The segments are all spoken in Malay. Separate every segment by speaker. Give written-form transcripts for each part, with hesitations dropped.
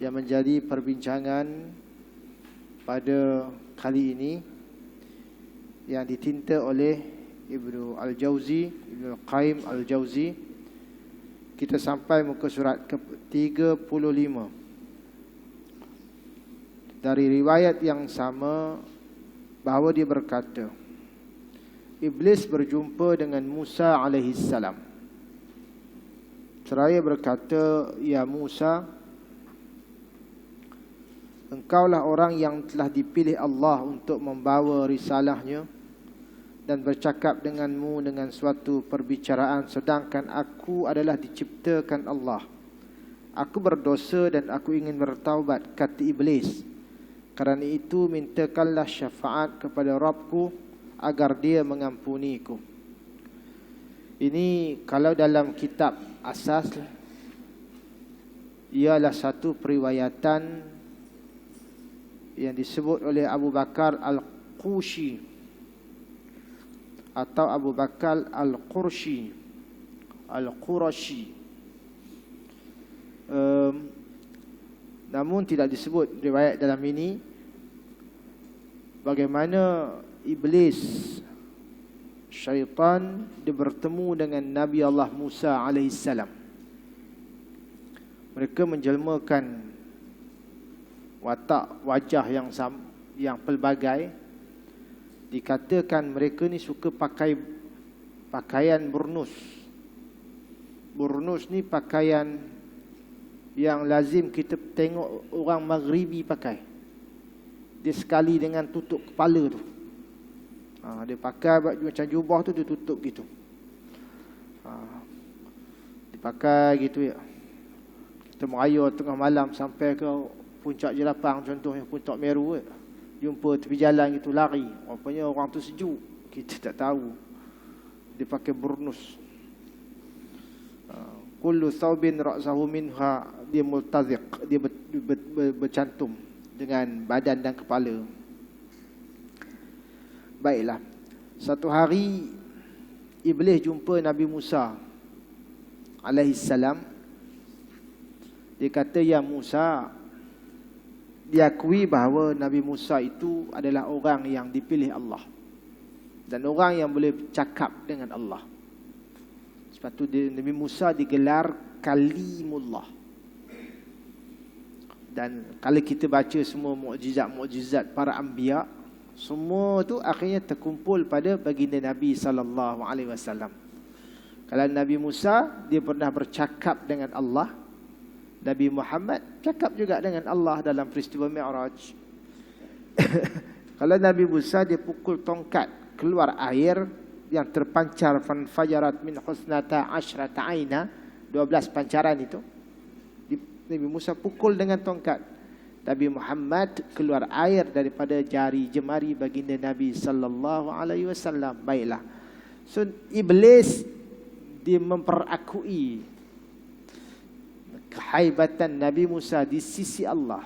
Speaker 1: yang menjadi perbincangan pada kali ini yang ditinta oleh Ibnu Al-Jauzi, Ibnu Qayyim Al-Jauzi. Kita sampai muka surat ke-35. Dari riwayat yang sama bahawa dia berkata, Iblis berjumpa dengan Musa alaihi salam. Seraya berkata, "Ya Musa, engkaulah orang yang telah dipilih Allah untuk membawa risalahnya dan bercakap denganmu dengan suatu perbicaraan, sedangkan aku adalah diciptakan Allah. Aku berdosa dan aku ingin bertaubat," kata Iblis. "Kerana itu mintakanlah syafaat kepada Rabbku agar dia mengampuniku." Ini kalau dalam kitab asas ialah satu periwayatan yang disebut oleh Abu Bakar Al-Qushi atau Abu Bakar Al-Qurshi Al-Qurashi. Namun tidak disebut riwayat dalam ini bagaimana Iblis, syaitan, dia bertemu dengan Nabi Allah Musa alaihissalam. Mereka menjelmakan watak wajah yang pelbagai. Dikatakan mereka ni suka pakai pakaian burnus. Burnus ni pakaian yang lazim kita tengok orang Maghribi pakai. Dia sekali dengan tutup kepala tu. Dia pakai macam jubah tu, dia tutup gitu. Dia pakai gitu ya. Kita meraya tengah malam sampai ke puncak Jelapang contohnya, puncak Meru ya. Jumpa tepi jalan gitu, lari. Rupanya orang tu sejuk, kita tak tahu. Dia pakai burnus. Kullu thawbin ra'sahu minha, dia multaziq, dia bercantum dengan badan dan kepala. Baiklah, satu hari Iblis jumpa Nabi Musa alaihissalam. Dia kata, "Ya Musa," diakui bahawa Nabi Musa itu adalah orang yang dipilih Allah dan orang yang boleh cakap dengan Allah. Sebab tu Nabi Musa digelar Kalimullah. Dan kalau kita baca semua mukjizat-mukjizat para anbiya, semua tu akhirnya terkumpul pada baginda Nabi sallallahu alaihi wasallam. Kalau Nabi Musa, dia pernah bercakap dengan Allah. Nabi Muhammad cakap juga dengan Allah dalam peristiwa Mi'raj. Kalau Nabi Musa, dia pukul tongkat, keluar air yang terpancar, fanfajarat min husnata asyrata aina, 12 pancaran itu. Nabi Musa pukul dengan tongkat. Nabi Muhammad keluar air daripada jari jemari baginda Nabi sallallahu alaihi wasallam. Baiklah. So Iblis dia memperakui kehaibatan Nabi Musa di sisi Allah.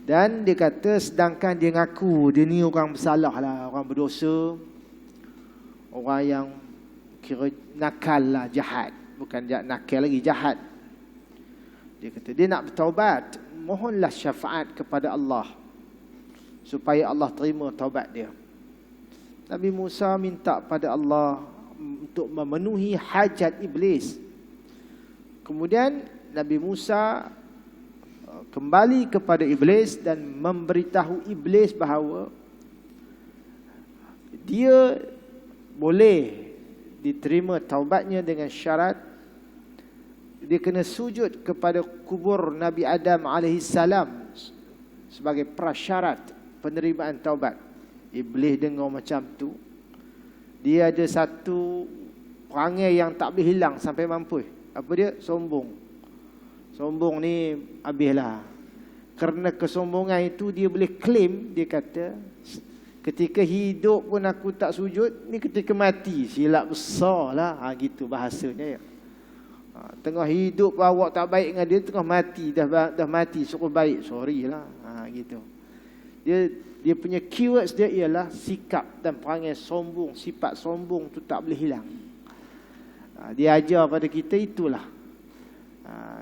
Speaker 1: Dan dia kata, sedangkan dia ngaku dia ni orang bersalah lah, orang berdosa, orang yang kira nakal lah, jahat. Bukan nakal lagi, jahat. Dia kata dia nak bertaubat, mohonlah syafaat kepada Allah supaya Allah terima taubat dia. Nabi Musa minta pada Allah untuk memenuhi hajat Iblis. Kemudian Nabi Musa kembali kepada Iblis dan memberitahu Iblis bahawa dia boleh diterima taubatnya dengan syarat dia kena sujud kepada kubur Nabi Adam alaihissalam sebagai prasyarat penerimaan taubat. Iblis dengar macam tu, dia ada satu perangai yang tak boleh hilang sampai mampu. Apa dia? Sombong. Sombong ni habislah. Kerana kesombongan itu dia boleh claim, dia kata, ketika hidup pun aku tak sujud, ni ketika mati silap besar lah. Gitu bahasanya ya. Tengah hidup awak tak baik dengan dia, tengah mati dah mati suruh baik, sorry lah. Gitu. Dia punya keywords dia ialah sikap dan perangai sombong. Sifat sombong tu tak boleh hilang. Dia ajar pada kita itulah.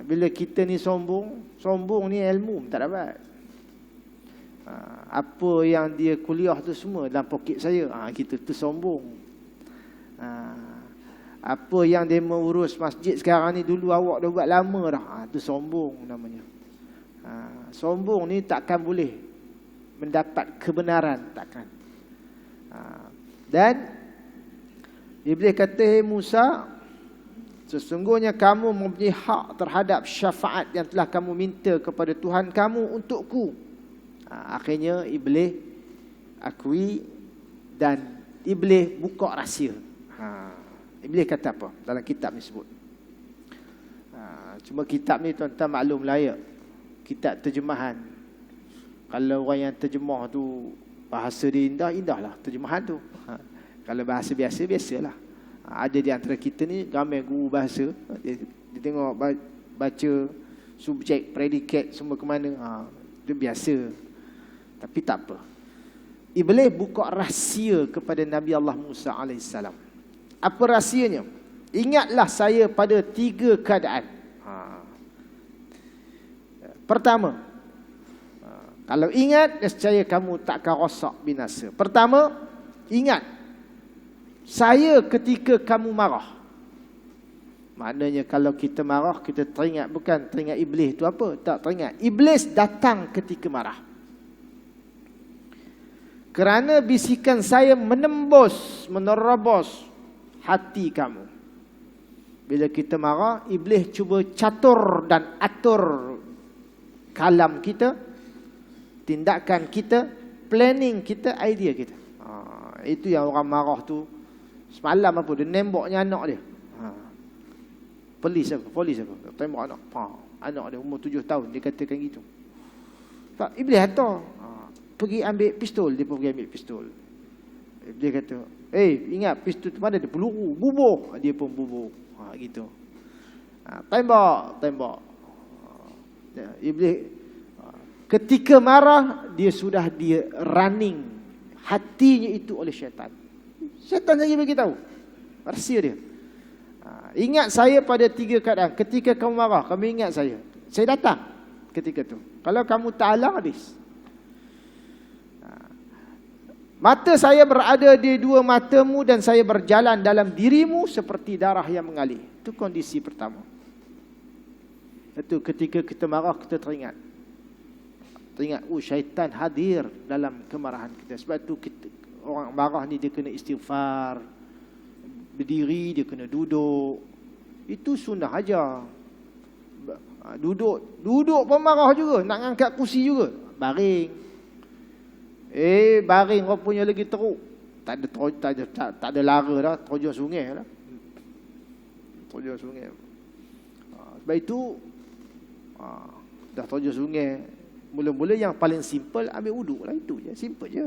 Speaker 1: Bila kita ni sombong ni ilmu tak dapat. Apa yang dia kuliah tu semua dalam poket saya. Kita tu sombong. Apa yang dia mengurus masjid sekarang ni, dulu awak dah buat lama dah. Tu sombong namanya. Sombong ni takkan boleh mendapat kebenaran, takkan. Dan Iblis kata, "Hei Musa, sesungguhnya kamu mempunyai hak terhadap syafaat yang telah kamu minta kepada Tuhan kamu untukku." Akhirnya Iblis akui dan Iblis buka rahsia. Iblis kata apa? Dalam kitab ni sebut. Cuma kitab ni tuan-tuan maklum layak. Kitab terjemahan. Kalau orang yang terjemah tu bahasa dia indah, indahlah terjemahan tu. Kalau bahasa biasa, biasalah. Ada di antara kita ni ramai guru bahasa. Dia tengok baca subjek, predikat semua ke mana. Itu biasa. Tapi tak apa. Iblis buka rahsia kepada Nabi Allah Musa AS. Apa rahsianya? Ingatlah saya pada 3 keadaan. Pertama, kalau ingat, nescaya kamu takkan rosak binasa. Pertama, ingat saya ketika kamu marah. Maknanya kalau kita marah, kita teringat, bukan teringat iblis tu apa? Tak teringat. Iblis datang ketika marah. Kerana bisikan saya menembus, menerobos hati kamu. Bila kita marah, iblis cuba catur dan atur kalam kita, tindakan kita, planning kita, idea kita. Itu yang orang marah tu. Semalam apa? Dia nembaknya anak dia. Polis apa? Tembak anak. Anak dia umur 7 tahun. Dia katakan gitu. Tak, iblis hantar. Pergi ambil pistol. Dia pergi ambil pistol. Dia kata, ingat pistol tu mana ada peluru. Bubuh. Dia pun bubuh. Gitu. Tembak. Iblis ketika marah, dia sudah running hatinya itu oleh syaitan. Syaitan lagi bagi tahu rahsia dia. Ingat saya pada 3 keadaan. Ketika kamu marah, kamu ingat saya. Saya datang ketika tu. Kalau kamu tak alang, habis. Mata saya berada di 2 matamu dan saya berjalan dalam dirimu seperti darah yang mengalir. Itu kondisi pertama. Itu ketika kita marah, kita teringat. Syaitan hadir dalam kemarahan kita. Sebab tu orang marah ni dia kena istighfar, berdiri, dia kena duduk. Itu sunnah aja. Duduk pun marah juga, nak angkat kursi juga, baring. Baring rupanya lagi teruk. Tak ada lara dah, terjun sungai dah. Terjun sungai. Sebab itu dah terjun sungai, mula-mula yang paling simple ambil wuduk lah, itu je, simple je.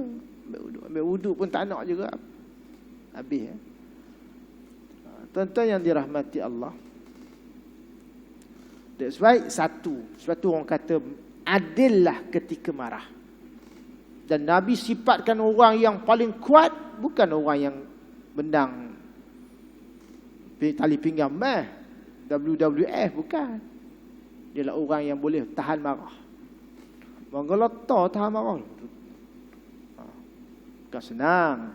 Speaker 1: Ambil wuduk pun tak nak juga, habis. Tuan-tuan yang dirahmati Allah, that's why sebab tu orang kata adillah ketika marah. Dan Nabi sifatkan orang yang paling kuat bukan orang yang bendang tali pinggang WWF, bukan. Dia adalah orang yang boleh tahan marah. Menggelata tahan marah. Bukan senang.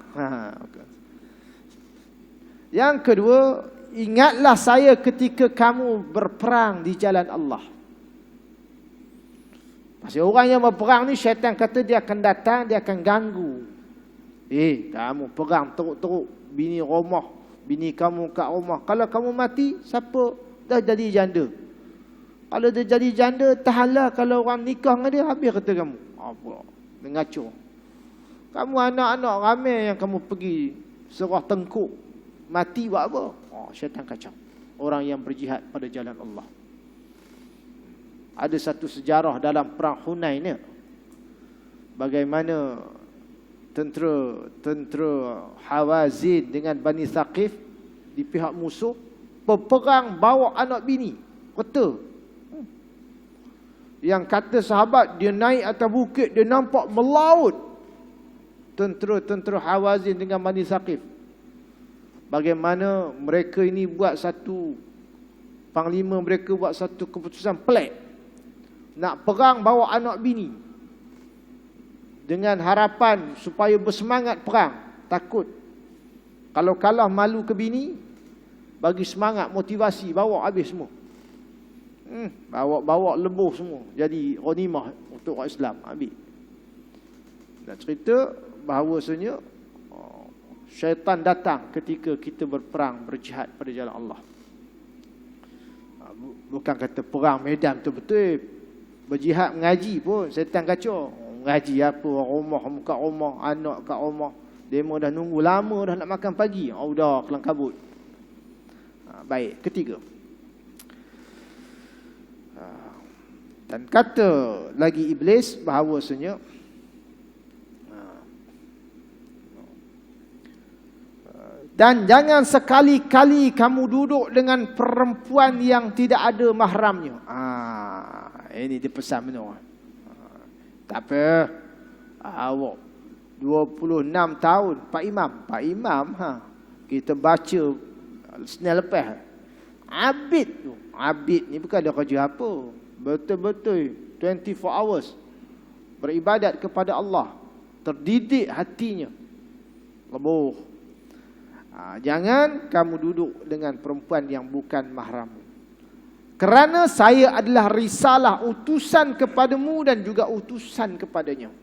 Speaker 1: Yang kedua, ingatlah saya ketika kamu berperang di jalan Allah. Pasal orang yang berperang ni, syaitan kata dia akan datang, dia akan ganggu. Kamu perang teruk-teruk, bini kamu kat rumah. Kalau kamu mati, siapa dah jadi janda? Kalau dia jadi janda, tahanlah. Kalau orang nikah dengan dia, habis kata kamu. Apa? Dia ngacur. Kamu anak-anak ramai yang kamu pergi serah tengkuk, mati buat apa? Syaitan kacau. Orang yang berjihad pada jalan Allah. Ada satu sejarah dalam perang Hunain ni, bagaimana tentera Hawazin dengan Bani Thaqif di pihak musuh berperang bawa anak bini kota. Yang kata sahabat, dia naik atas bukit, dia nampak melaut tentera Hawazin dengan Bani Thaqif. Bagaimana mereka ini buat satu Panglima mereka buat satu keputusan pelik. Nak perang bawa anak bini. Dengan harapan supaya bersemangat perang. Takut. Kalau kalah malu ke bini, bagi semangat, motivasi, bawa habis semua. Bawa lebuh semua. Jadi ghanimah untuk orang Islam. Habis. Nak cerita bahawasanya syaitan datang ketika kita berperang, berjihad pada jalan Allah. Bukan kata perang medan betul-betul. Berjihad mengaji pun syaitan kacau. Mengaji apa, rumah muka rumah, anak kat rumah. Demo dah nunggu lama dah nak makan pagi. Dah kelang kabut. Baik, ketiga. Dan kata lagi iblis bahawasanya dan jangan sekali-kali kamu duduk dengan perempuan yang tidak ada mahramnya. Ini dia pesan benar. Tak apa. Awak 26 tahun Pak Imam kita baca Senin lepas. Abid tu. Abid ni bukan ada kerja apa. Betul-betul 24 hours beribadat kepada Allah. Terdidik hatinya. Lebuh. Jangan kamu duduk dengan perempuan yang bukan mahram. Kerana saya adalah risalah utusan kepadamu dan juga utusan kepadanya.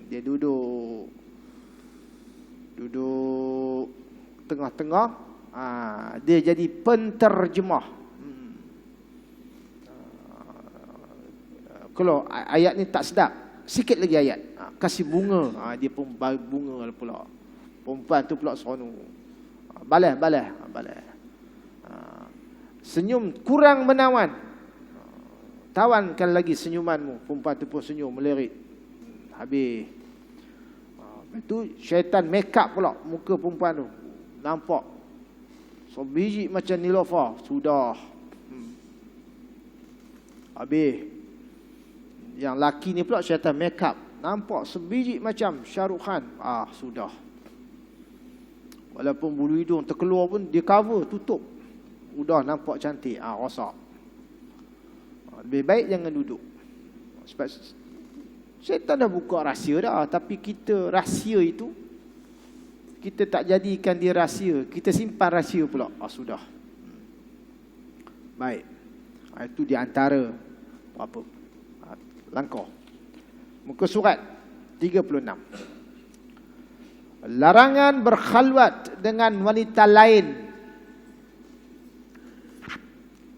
Speaker 1: Dia duduk tengah-tengah. Dia jadi penterjemah. Kalau ayat ni tak sedap, sikit lagi ayat. Kasih bunga. Dia pun bunga pula. Perempuan tu pula seronok. Balas. Senyum kurang menawan. Tawankan lagi senyumanmu. Perempuan tu pun senyum melirik. Habis. Itu syaitan make up pula muka perempuan tu. Nampak. So biji macam Nilofa. Sudah. Habis. Yang laki ni pula syaitan make up. Nampak sebiji macam Shahrukh Khan. Sudah. Walaupun bulu hidung terkeluar pun dia cover, tutup. Udah nampak cantik. Rosak. Lebih baik jangan duduk. Sebab syaitan dah buka rahsia dah. Tapi kita rahsia itu, kita tak jadikan dia rahsia. Kita simpan rahsia pula. Sudah. Baik. Itu di antara apa? Langkah. Muka surat 36. Larangan berkhalwat dengan wanita lain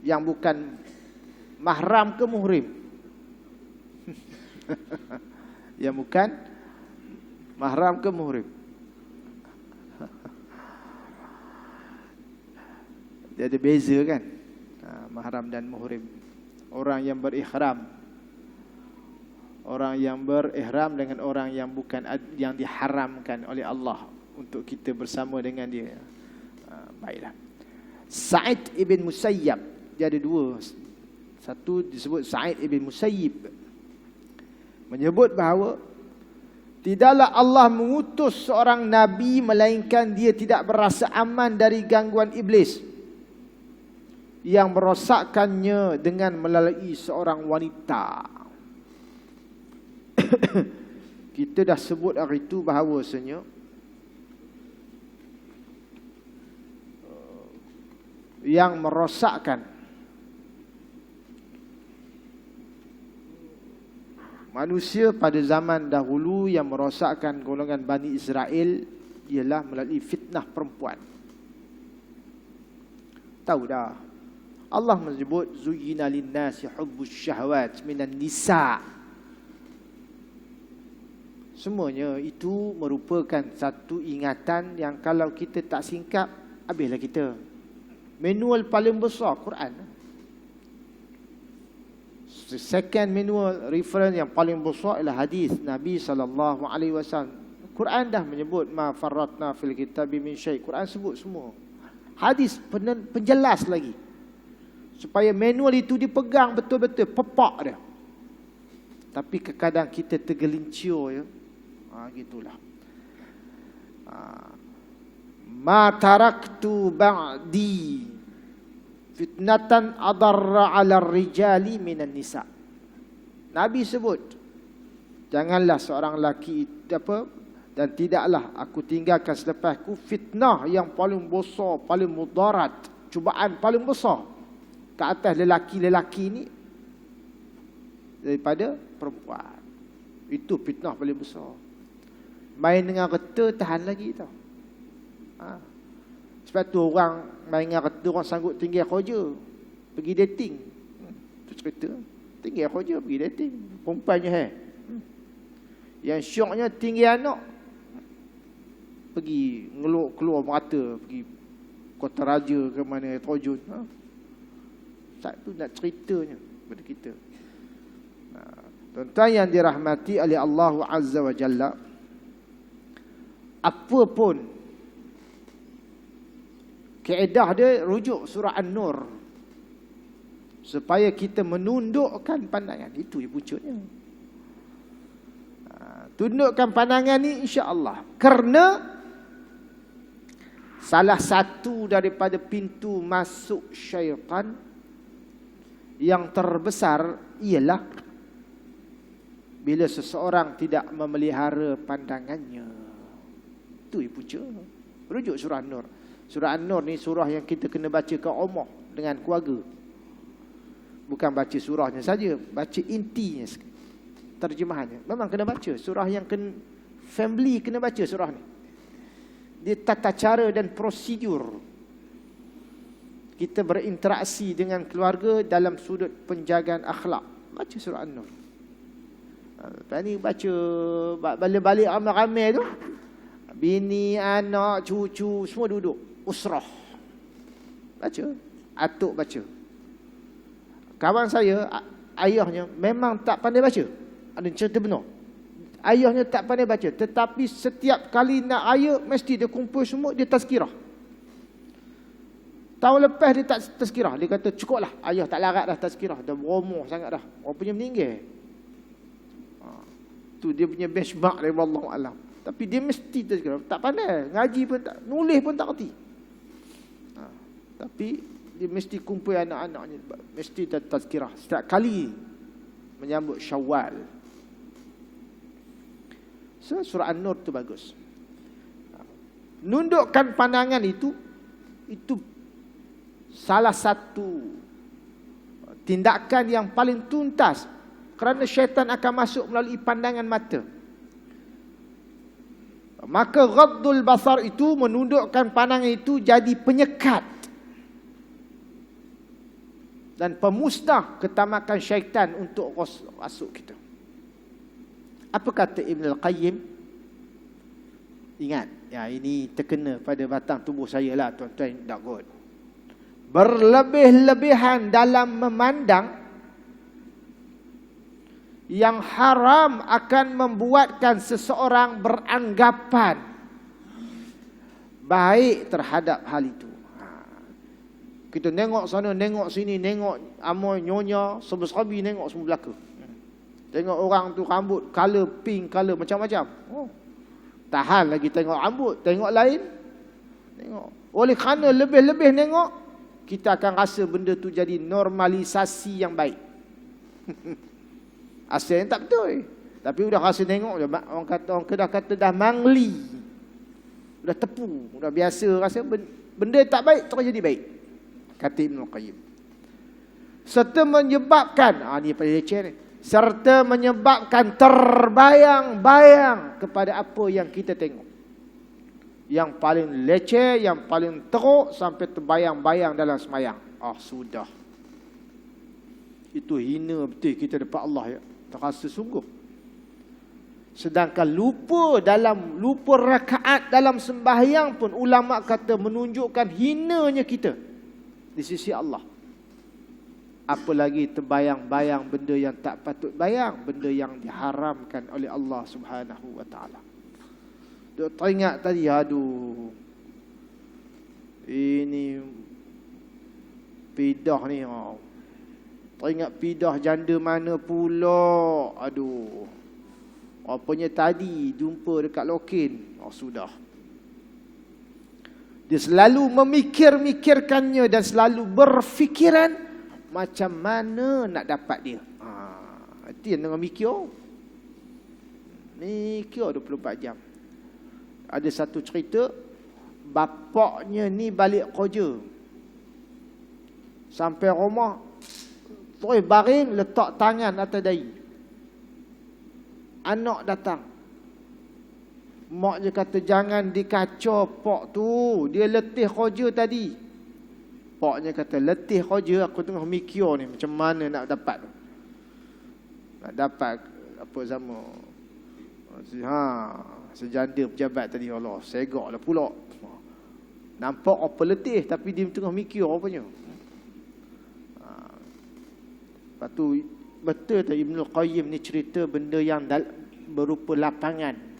Speaker 1: yang bukan mahram ke muhrim. Yang bukan mahram ke muhrim. Dia ada beza kan? Mahram dan muhrim. Orang yang berihram, orang yang berihram dengan orang yang bukan, yang diharamkan oleh Allah untuk kita bersama dengan dia. Baiklah. Sa'id ibn Musayyab, dia ada dua. Satu disebut Sa'id ibn Musayyib, menyebut bahawa tidaklah Allah mengutus seorang nabi melainkan dia tidak berasa aman dari gangguan iblis yang merosakkannya dengan melalui seorang wanita. Kita dah sebut hari itu bahawasanya yang merosakkan manusia pada zaman dahulu, yang merosakkan golongan Bani Israel ialah melalui fitnah perempuan. Tahu dah, Allah menyebut zuyyina lin-nasi hubbus syahawat minan nisa'. Semuanya itu merupakan satu ingatan yang kalau kita tak singkap, habislah kita. Manual paling besar Quran. Second manual reference yang paling besar ialah hadis Nabi SAW. Quran dah menyebut ma farratna fil kitabi min syai'. Quran sebut semua. Hadis penjelas lagi. Supaya manual itu dipegang betul-betul, pepak dia. Tapi kadang kita tergelincir ya. Gitulah. Ma taraktu ba'di fitnatan adarra 'ala rijali minan nisa. Nabi sebut, janganlah seorang lelaki dan tidaklah aku tinggalkan selepasku fitnah yang paling besar, paling mudarat, cubaan paling besar ke atas lelaki-lelaki ni daripada perempuan. Itu fitnah paling besar. Main dengan reta tahan lagi tau. Sebab tu orang main dengan reta, orang sanggup tinggal kerja, pergi dating. Tu cerita. Tinggal kerja, pergi dating. Perempuannya yang syoknya tinggi anak, pergi ngeluk keluar mata, pergi Kota Raja ke mana, terjun. Tak tu nak ceritanya pada kita. Tuan-tuan yang dirahmati oleh Allah Azza wa Jalla, apa pun kaedah dia rujuk surah An-Nur supaya kita menundukkan pandangan. Itu je puncanya. Tundukkan pandangan ni insya-Allah. Kerana salah satu daripada pintu masuk syaitan yang terbesar ialah bila seseorang tidak memelihara pandangannya. Itu je punca. Rujuk surah An-Nur. Surah An-Nur ni surah yang kita kena baca ke umrah dengan keluarga. Bukan baca surahnya saja, baca intinya, terjemahannya. Memang kena baca. Surah yang family kena baca surah ni. Dia tata cara dan prosedur kita berinteraksi dengan keluarga dalam sudut penjagaan akhlak. Baca surah An-Nur. Ni baca balik-balik ramai-ramai tu, bini, anak, cucu semua duduk usrah. Baca, atuk baca. Kawan saya, ayahnya memang tak pandai baca. Ada cerita benar. Ayahnya tak pandai baca, tetapi setiap kali nak ayah mesti dia kumpul semua, dia tazkirah. Tahun lepas dia tak tazkirah. Dia kata cukuplah, ayah tak larat dah tazkirah, dah berumur sangat dah. Orang punya meninggal. Tu dia punya benchmark dari Allah Alam. Tapi dia mesti tazkirah. Tak pandai, ngaji pun tak, nulis pun tak kerti. Tapi dia mesti kumpul anak-anaknya, mesti tazkirah setiap kali menyambut Syawal. So, surah An-Nur tu bagus. Nundukkan pandangan itu salah satu tindakan yang paling tuntas, kerana syaitan akan masuk melalui pandangan mata. Maka ghaddul basar itu, menundukkan pandangan itu, jadi penyekat dan pemusnah ketamakan syaitan untuk masuk kita. Apa kata Ibn Al-Qayyim? Ingat, ya, ini terkena pada batang tubuh saya lah, tuan-tuan tak good. Berlebih-lebihan dalam memandang yang haram akan membuatkan seseorang beranggapan baik terhadap hal itu. Kita nengok sana, nengok sini, nengok amoy, nyonya, sebesar-sabi, nengok semua belaka. Tengok orang tu rambut color pink, color macam-macam. Tahan lagi tengok rambut, tengok lain. Tengok. Oleh kerana lebih-lebih nengok, kita akan rasa benda tu jadi normalisasi yang baik. Asalnya tak betul. Tapi udah rasa tengok, orang kata dah mangli. Dah tepu, dah biasa rasa benda tak baik terus jadi baik. Kata Ibn Qayyim. Serta menyebabkan, ni paling leceh ni. Serta menyebabkan terbayang-bayang kepada apa yang kita tengok. Yang paling leceh, yang paling teruk, sampai terbayang-bayang dalam semayang. Sudah. Itu hina betul kita depan Allah, ya. Terasa sungguh. Sedangkan lupa rakaat dalam sembahyang pun ulama kata menunjukkan hinanya kita di sisi Allah. Apalagi terbayang-bayang benda yang tak patut bayang, benda yang diharamkan oleh Allah Subhanahu wa taala. Duk teringat tadi, aduh, ini pidah ni, teringat pidah janda mana pula. Aduh, apanya tadi jumpa dekat Lokin. Sudah. Dia selalu memikir-mikirkannya dan selalu berfikiran macam mana nak dapat dia. Itu yang tengah mikir. Mikir 24 jam. Ada satu cerita, bapaknya ni balik kerja. Sampai rumah, terus baring, letak tangan atas dahi. Anak datang. Mak dia kata, jangan dikacau pak tu. Dia letih kerja tadi. Paknya kata, letih kerja, aku tengah mikir ni macam mana nak dapat. Nak dapat apa sama. Sejanda pejabat tadi, Allah, segak lah pula. Nampak apa letih, tapi dia tengah mikir apanya. Lepas tu, betul tak Ibnul Qayyim ni cerita benda yang berupa lapangan.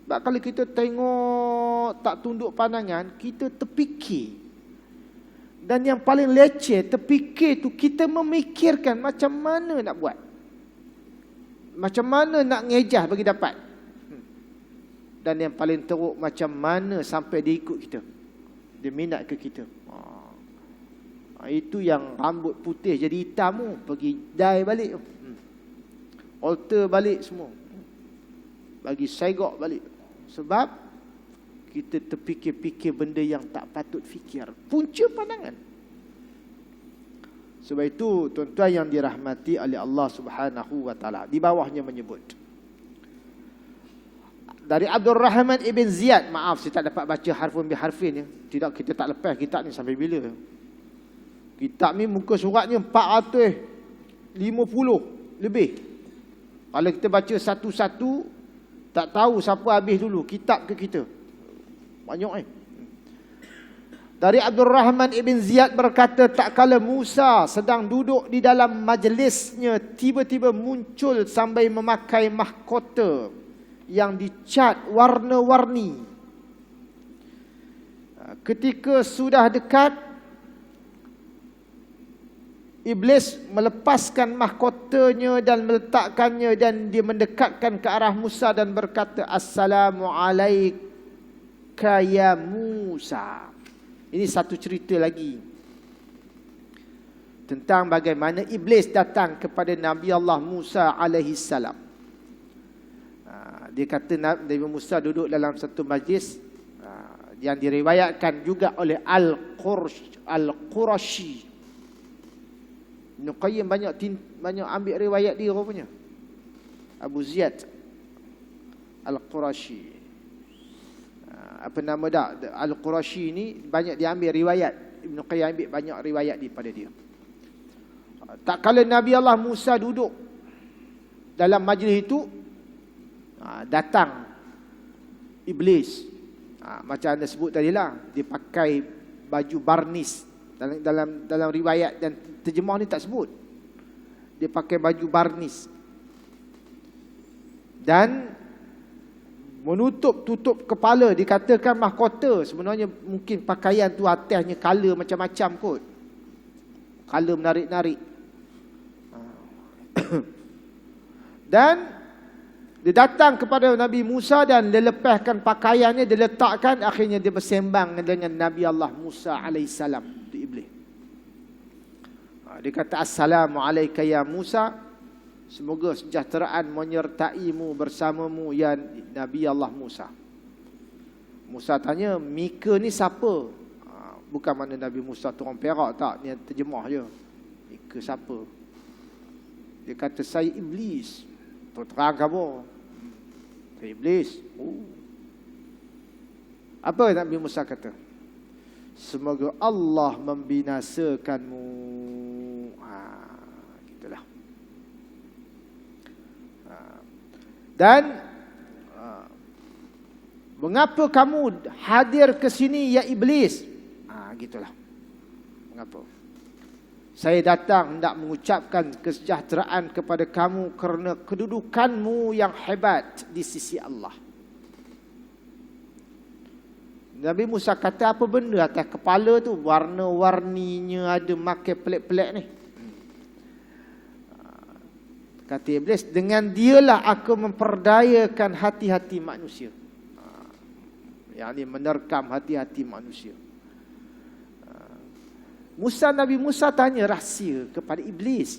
Speaker 1: Sebab kalau kita tengok tak tunduk pandangan, kita terfikir. Dan yang paling leceh, terfikir tu kita memikirkan macam mana nak buat. Macam mana nak ngejah bagi dapat. Dan yang paling teruk, macam mana sampai dia ikut kita. Dia minat ke kita. Itu yang rambut putih jadi hitam tu, pergi dye balik. Alter balik semua. Bagi segak balik. Sebab kita terfikir-fikir benda yang tak patut fikir. Punca pandangan. Sebab itu tuan-tuan yang dirahmati oleh Allah Subhanahu wa taala, di bawahnya menyebut dari Abdul Rahman Ibn Ziyad. Maaf saya tak dapat baca harfun biharfin ya. Tidak, kita tak lepas kitab ni sampai bila. Kitab ni muka suratnya 450 lebih. Kalau kita baca satu-satu, tak tahu siapa habis dulu, kitab ke kita. Banyak Dari Abdul Rahman Ibn Ziyad berkata, tak kala Musa sedang duduk di dalam majlisnya, tiba-tiba muncul sambil memakai mahkota yang dicat warna-warni. Ketika sudah dekat, Iblis melepaskan mahkotanya dan meletakkannya, dan dia mendekatkan ke arah Musa dan berkata, Assalamualaikum ya Musa. Ini satu cerita lagi tentang bagaimana Iblis datang kepada Nabi Allah Musa alaihi salam. Dia kata Nabi Musa duduk dalam satu majlis yang diriwayatkan juga oleh Al-Qurashi. Ibn Qayyim banyak ambil riwayat dia rupanya. Abu Ziyad Al-Qurashi. Apa nama dah? Al-Qurashi ni banyak diambil riwayat. Ibn Qayyim ambil banyak riwayat daripada dia. Tak kala Nabi Allah Musa duduk dalam majlis itu, datang Iblis. Macam anda sebut tadi lah, dia pakai baju barnis. Dalam riwayat dan terjemah ni tak sebut. Dia pakai baju barnis. Dan tutup kepala. Dikatakan mahkota, sebenarnya mungkin pakaian tu atasnya color macam-macam kot. Color menarik-narik. Dan dia datang kepada Nabi Musa dan dia lepaskan pakaiannya, dia letakkan, akhirnya dia bersembang dengan Nabi Allah Musa alaihissalam. Itu Iblis. Dia kata, Assalamualaikum ya Musa. Semoga sejahteraan menyertaimu bersamamu ya Nabi Allah Musa. Musa tanya, Mika ni siapa? Bukan mana Nabi Musa tu orang Perak, tak. Ni terjemah je. Mika siapa? Dia kata, saya Iblis. Terang kamu. Saya Iblis. Apa Nabi Musa kata? Semoga Allah membinasakanmu. Gitulah. Dan mengapa kamu hadir ke sini ya Iblis? Gitulah. Mengapa? Saya datang hendak mengucapkan kesejahteraan kepada kamu kerana kedudukanmu yang hebat di sisi Allah. Nabi Musa kata, apa benda atas kepala tu? Warna-warninya ada, makai pelik-pelik ni. Kata Iblis, dengan dialah aku memperdayakan hati-hati manusia. yakni menerkam hati-hati manusia. Nabi Musa tanya rahsia kepada iblis.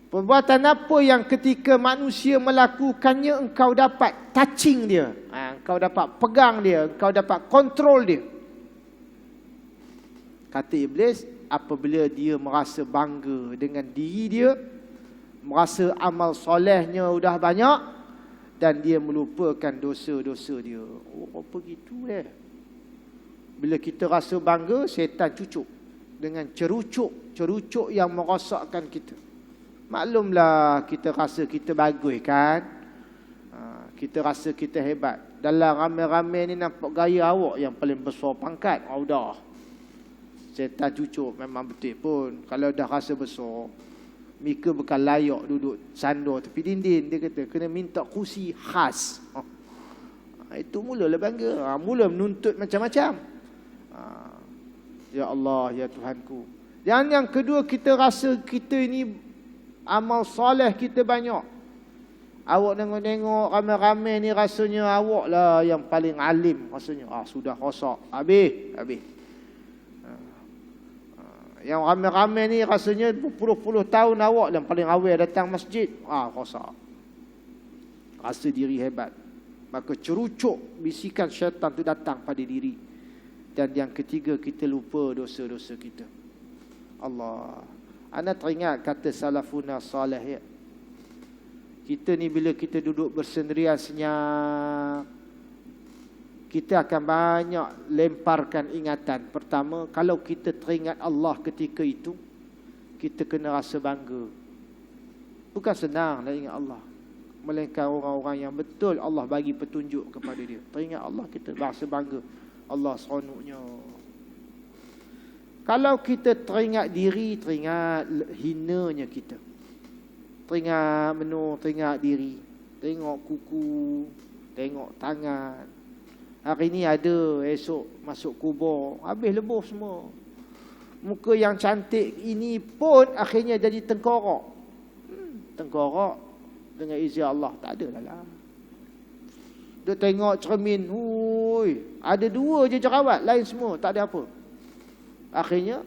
Speaker 1: Perbuatan apa yang ketika manusia melakukannya engkau dapat touching dia, engkau dapat pegang dia, engkau dapat kontrol dia? Kata iblis, apabila dia merasa bangga dengan diri dia, merasa amal solehnya sudah banyak, dan dia melupakan dosa-dosa dia. Oh, apa gitu Bila kita rasa bangga, syaitan cucuk dengan cerucuk yang merosakkan kita. Maklumlah kita rasa kita bagus kan. Kita rasa kita hebat. Dalam ramai-ramai ni nampak gaya awak yang paling besar pangkat. Dah. Syaitan cucuk memang betul pun. Kalau dah rasa besar, Mika bukan layak duduk sandar tepi dinding. Dia kata kena minta kursi khas. Itu mulalah bangga. Mula menuntut macam-macam. Ya Allah, ya Tuhanku. Dan yang kedua, kita rasa kita ini amal soleh kita banyak. Awak tengok-tengok ramai-ramai ni rasanya awak lah yang paling alim rasanya. Sudah rosak. Habis. Yang ramai-ramai ni rasanya berpuluh-puluh tahun awak yang paling awal datang masjid. Rosak. Rasa diri hebat. Maka cerucuk bisikan syaitan tu datang pada diri. Dan yang ketiga, kita lupa dosa-dosa kita. Allah. Anda teringat kata salafuna salih ya? Kita ni bila kita duduk bersendirian senyap, kita akan banyak lemparkan ingatan. Pertama, kalau kita teringat Allah ketika itu, kita kena rasa bangga. Bukan senang nak ingat Allah, melainkan orang-orang yang betul Allah bagi petunjuk kepada dia. Teringat Allah, kita rasa bangga. Allah seronoknya. Kalau kita teringat diri, teringat hinanya kita. Teringat menu, teringat diri. Tengok kuku, tengok tangan. Hari ni ada, esok masuk kubur, habis lebuh semua. Muka yang cantik ini pun akhirnya jadi tengkorak. Tengkorak dengan izin Allah, tak ada lah. Dia tengok cermin, ada 2 je jerawat, lain semua tak ada apa. Akhirnya